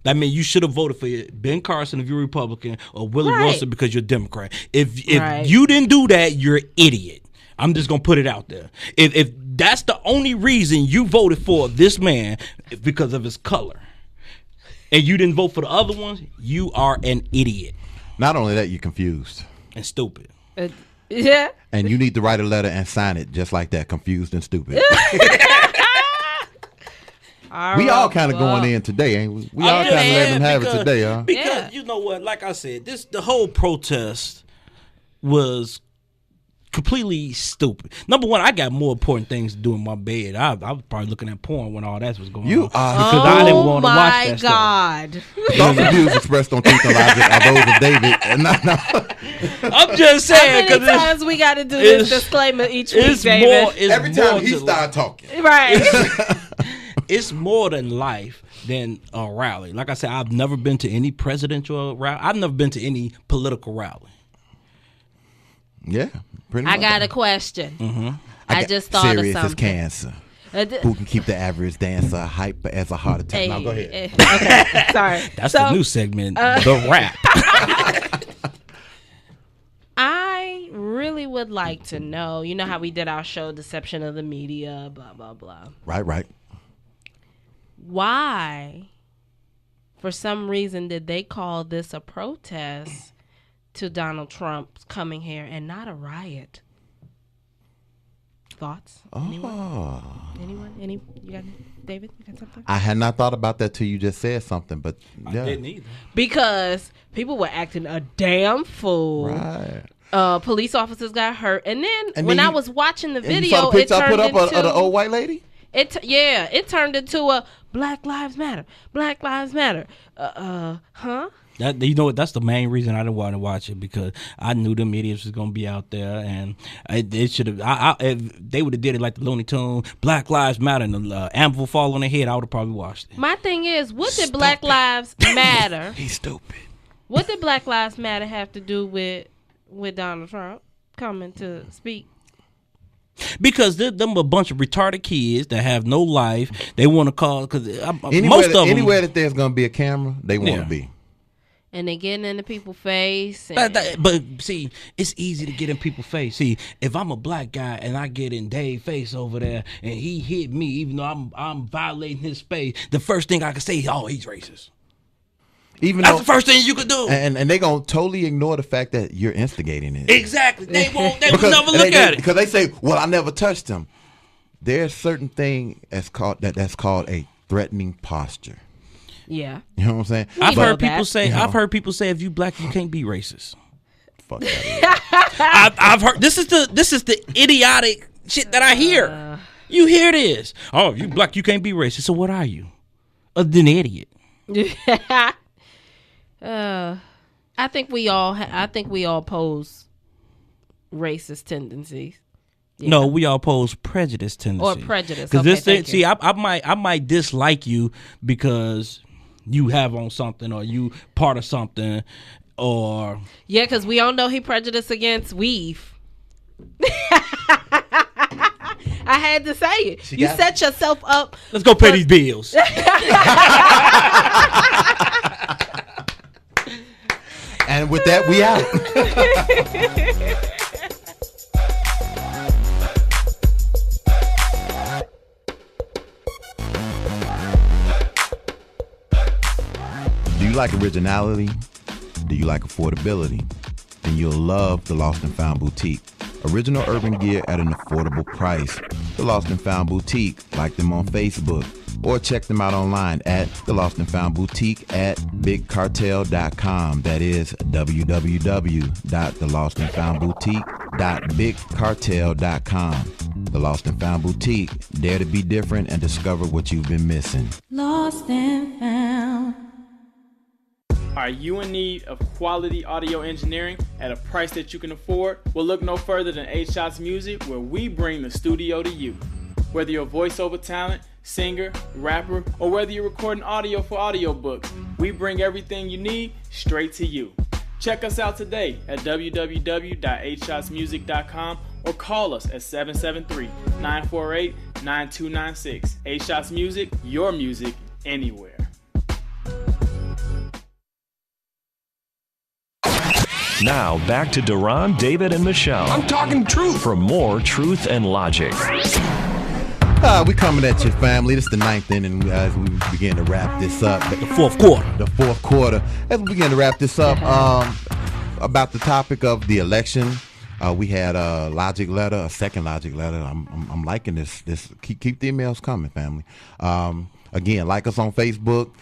that means you should have voted for Ben Carson if you're Republican or Willie Wilson because you're Democrat. If you didn't do that, you're an idiot. I'm just gonna put it out there. If that's the only reason you voted for this man because of his color, and you didn't vote for the other ones, you are an idiot. Not only that, you're confused and stupid. Yeah. And you need to write a letter and sign it just like that, confused and stupid. We all kind of going in today, ain't we? We all kind of letting them have it today, huh? Because you know what? Like I said, the whole protest was completely stupid. Number one, I got more important things to do in my bed. I was probably looking at porn when all that was going on. Because I didn't want to watch that God. stuff. Those views expressed on Truth and Logic are those of David. And I'm just saying. How many times we got to do this disclaimer each week, David? Every time he starts talking. Right. It's more than life than a rally. Like I said, I've never been to any presidential rally. I've never been to any political rally. Yeah, pretty much. I got a question. Mm-hmm. I just thought of something. Serious as cancer. Who can keep the average dancer hyper as a heart attack? Now go ahead. Okay, sorry. That's the new segment, the rap. I really would like to know, you know how we did our show, Deception of the Media, blah, blah, blah. Right. Why, for some reason, did they call this a protest to Donald Trump coming here and not a riot? Thoughts? Anyone? You got David? You got something? I had not thought about that till you just said something, but yeah. I didn't either. Because people were acting a damn fool. Right. Police officers got hurt, and then when I was watching the video, you saw the picture it turned I put up into of the old white lady. It turned into a Black Lives Matter. Black Lives Matter. Huh? That, you know what? That's the main reason I didn't want to watch it, because I knew the media was going to be out there, and it should have. If they would have did it like the Looney Tunes, Black Lives Matter, and the anvil fall on their head, I would have probably watched it. My thing is, what did Black Lives Matter? He's stupid. What did Black Lives Matter have to do with Donald Trump coming to speak? Because them a bunch of retarded kids that have no life. They want to call because anywhere that there's going to be a camera, they want to be. And they getting into people's face. But see, it's easy to get in people's face. See, if I'm a black guy and I get in Dave's face over there and he hit me, even though I'm violating his space, the first thing I can say is, "Oh, he's racist." That's the first thing you could do. And they're going to totally ignore the fact that you're instigating it. Exactly. They will never look at it. Because they say, well, I never touched him. There's certain thing that's called a threatening posture. Yeah. You know what I'm saying? I've heard people say if you black, you can't be racist. Fuck that. I've heard this is the idiotic shit that I hear. You hear this. Oh, if you black, you can't be racist. So what are you? An idiot. I think we all pose racist tendencies. Yeah. No, we all pose prejudice tendencies. Or prejudice. Because I might dislike you because you have on something or you part of something, or because we all know he prejudiced against weave. I had to say it. You set yourself up. Let's go pay these bills. And with that, we out. Do you like originality? Do you like affordability? Then you'll love the Lost and Found Boutique. Original urban gear at an affordable price. The Lost and Found Boutique. Like them on Facebook. Or check them out online at The Lost and Found Boutique at BigCartel.com. That is www.thelostandfoundboutique.bigcartel.com. The Lost and Found Boutique. Dare to be different and discover what you've been missing. Lost and found. Are you in need of quality audio engineering at a price that you can afford? Well, look no further than 8 Shots Music, where we bring the studio to you. Whether you're a voiceover talent, singer, rapper, or whether you're recording audio for audiobooks, we bring everything you need straight to you. Check us out today at www.8shotsmusic.com or call us at 773-948-9296. 8 Shots Music, your music anywhere. Now, back to Duran, David, and Michelle. I'm talking truth. For more Truth and Logic. We coming at you, family. This is the 9th inning as we begin to wrap this up. The fourth quarter. As we begin to wrap this up, about the topic of the election, we had a logic letter, a second logic letter. I'm liking this. Keep the emails coming, family. Again, like us on Facebook.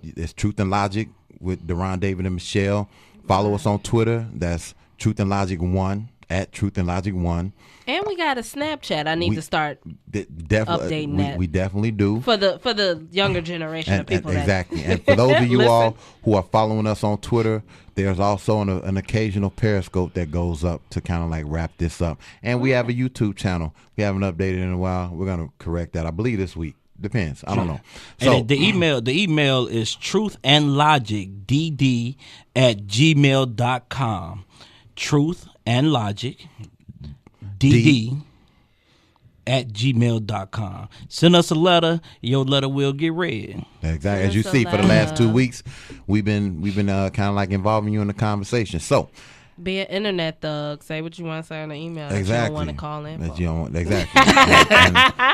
It's Truth and Logic with Duran, David, and Michelle. Follow us on Twitter. That's Truth and Logic 1. at Truth and Logic 1. And we got a Snapchat. I need to start updating that. We definitely do. For the younger generation of people. Exactly. And for those of you all who are following us on Twitter, there's also an occasional Periscope that goes up to kind of like wrap this up. And we have a YouTube channel. We haven't updated in a while. We're going to correct that, I believe, this week. Depends. I don't know. So, and the email is truthandlogicdd@gmail.com. Truth and Logic dd@gmail.com. Send us a letter. Your letter will get read. Exactly. As you see, for the last 2 weeks, we've been kind of like involving you in the conversation. So, be an internet thug. Say what you want to say on the email. Exactly. That you don't want to call in. That you don't want, exactly.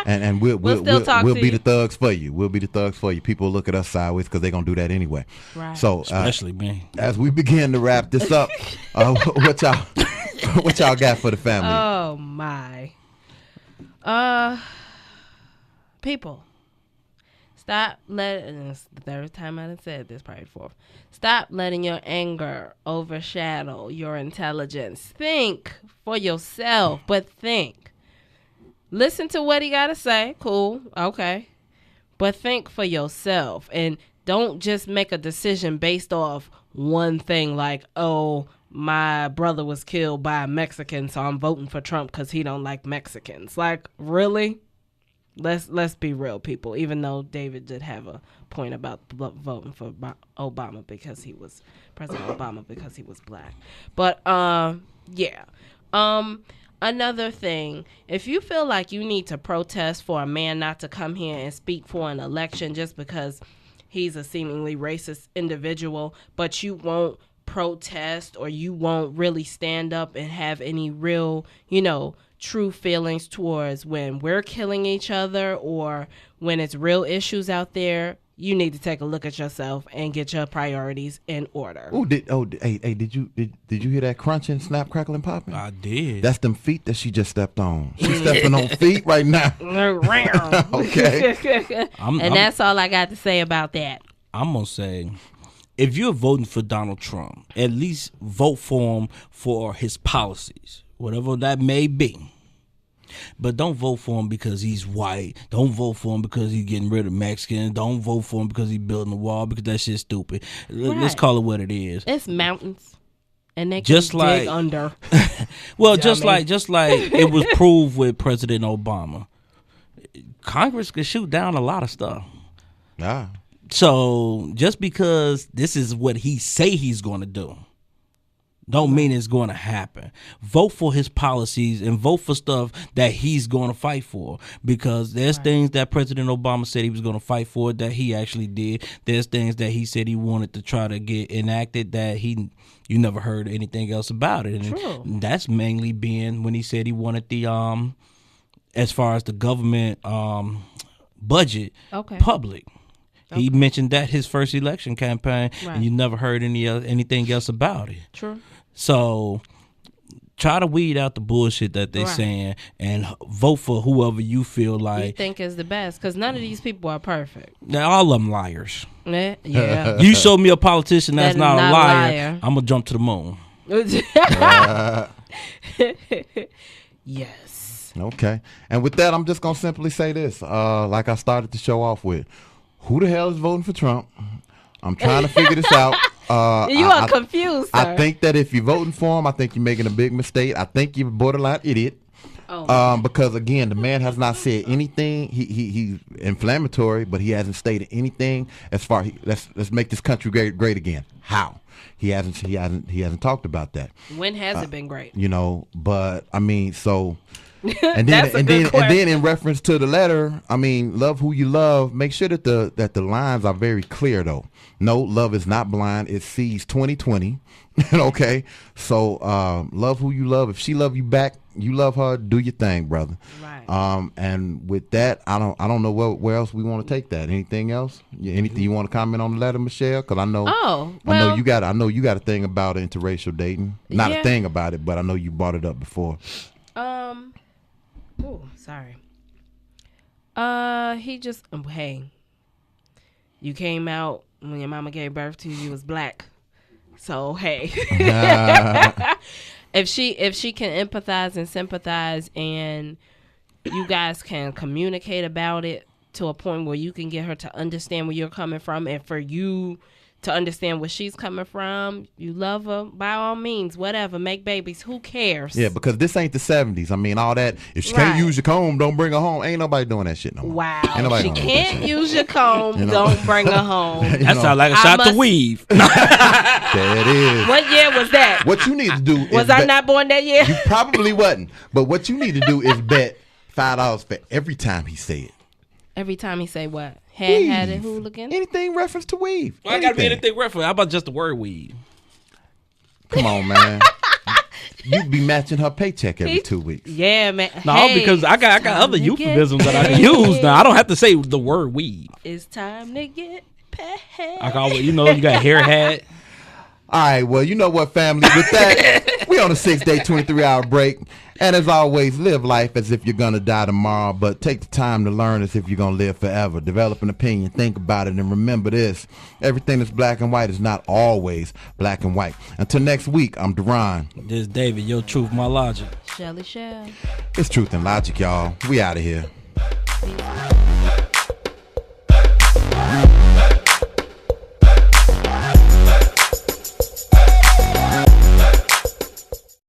and we'll be the thugs for you. We'll be the thugs for you. People look at us sideways because they're gonna do that anyway. Right. So, especially me. As we begin to wrap this up, what y'all got for the family? Oh my. People, stop letting. It's the third time I've said this, probably fourth. Stop letting your anger overshadow your intelligence. Think for yourself, but think. Listen to what he got to say. Cool. Okay. But think for yourself. And don't just make a decision based off one thing like, oh, my brother was killed by a Mexican, so I'm voting for Trump because he don't like Mexicans. Like, really? Let's be real, people. Even though David did have a point about voting for Obama because he was President Obama because he was black. But yeah. Another thing, if you feel like you need to protest for a man not to come here and speak for an election just because he's a seemingly racist individual, but you won't protest or you won't really stand up and have any real, true feelings towards when we're killing each other or when it's real issues out there, you need to take a look at yourself and get your priorities in order. Did you hear that crunching, snap, crackling, popping? I did. That's them feet that she just stepped on. She's stepping on feet right now. Okay. That's all I got to say about that. I'm gonna say, if you're voting for Donald Trump, at least vote for him for his policies, whatever that may be. But don't vote for him because he's white. Don't vote for him because he's getting rid of Mexicans. Don't vote for him because he's building a wall, because that shit's stupid. Right. Let's call it what it is. It's mountains. And they can dig under. Well, just like it was proved with President Obama. Congress could shoot down a lot of stuff. Yeah. So just because this is what he say he's going to do, don't mean it's going to happen. Vote for his policies and vote for stuff that he's going to fight for, because there's things that President Obama said he was going to fight for that he actually did. There's things that he said he wanted to try to get enacted that you never heard anything else about it. And that's mainly being when he said he wanted the as far as the government budget public. He mentioned that his first election campaign, and you never heard anything else about it. True. So try to weed out the bullshit that they're saying and vote for whoever you feel like you think is the best, because none of these people are perfect. Now, all of them liars. Yeah. You show me a politician that's not a liar, I'm going to jump to the moon. Yes. Okay. And with that, I'm just going to simply say this, like I started the show off with. Who the hell is voting for Trump? I'm trying to figure this out. You are confused, sir. I think that if you're voting for him, I think you're making a big mistake. I think you're a borderline idiot. Because again, the man has not said anything. He's inflammatory, but he hasn't stated anything as far. Let's make this country great again. How? He hasn't talked about that. When has it been great? But I mean, so. And then in reference to the letter, I mean, love who you love. Make sure that the lines are very clear, though. No, love is not blind. It sees 20/20. Okay, so love who you love. If she love you back, you love her. Do your thing, brother. Right. And with that, I don't know where else we want to take that. Anything else? Anything you want to comment on the letter, Michelle? Because I know. I know you got a thing about interracial dating. Not a thing about it, but I know you brought it up before. Oh, sorry. He just hey. You came out when your mama gave birth to you, you was black. So hey. if she can empathize and sympathize, and you guys can communicate about it to a point where you can get her to understand where you're coming from, and for you to understand where she's coming from, you love her, by all means, whatever, make babies, who cares? Yeah, because this ain't the 70s. I mean, all that, if she can't use your comb, don't bring her home. Ain't nobody doing that shit no more. Wow. Ain't nobody She doing that can't shit. use your comb, don't bring her home. That sounds like a shot to weave. There it is. What year was that? What you need to do Was I not born that year? You probably wasn't. But what you need to do is bet $5 for every time he say it. Every time he say what? Had it hooligan? Anything reference to weave. Well, I gotta be anything reference. How about just the word weave? Come on, man. You be matching her paycheck every 2 weeks. Yeah, man. No, because I got other euphemisms that I can use now. I don't have to say the word weave. It's time to get paid. I can always, you got hair hat. All right, well, you know what, family? With that, we on a 6-day, 23-hour break. And as always, live life as if you're going to die tomorrow, but take the time to learn as if you're going to live forever. Develop an opinion, think about it, and remember this. Everything that's black and white is not always black and white. Until next week, I'm Deron. This is David, your truth, my logic. Shelly Shell. It's Truth and Logic, y'all. We out of here.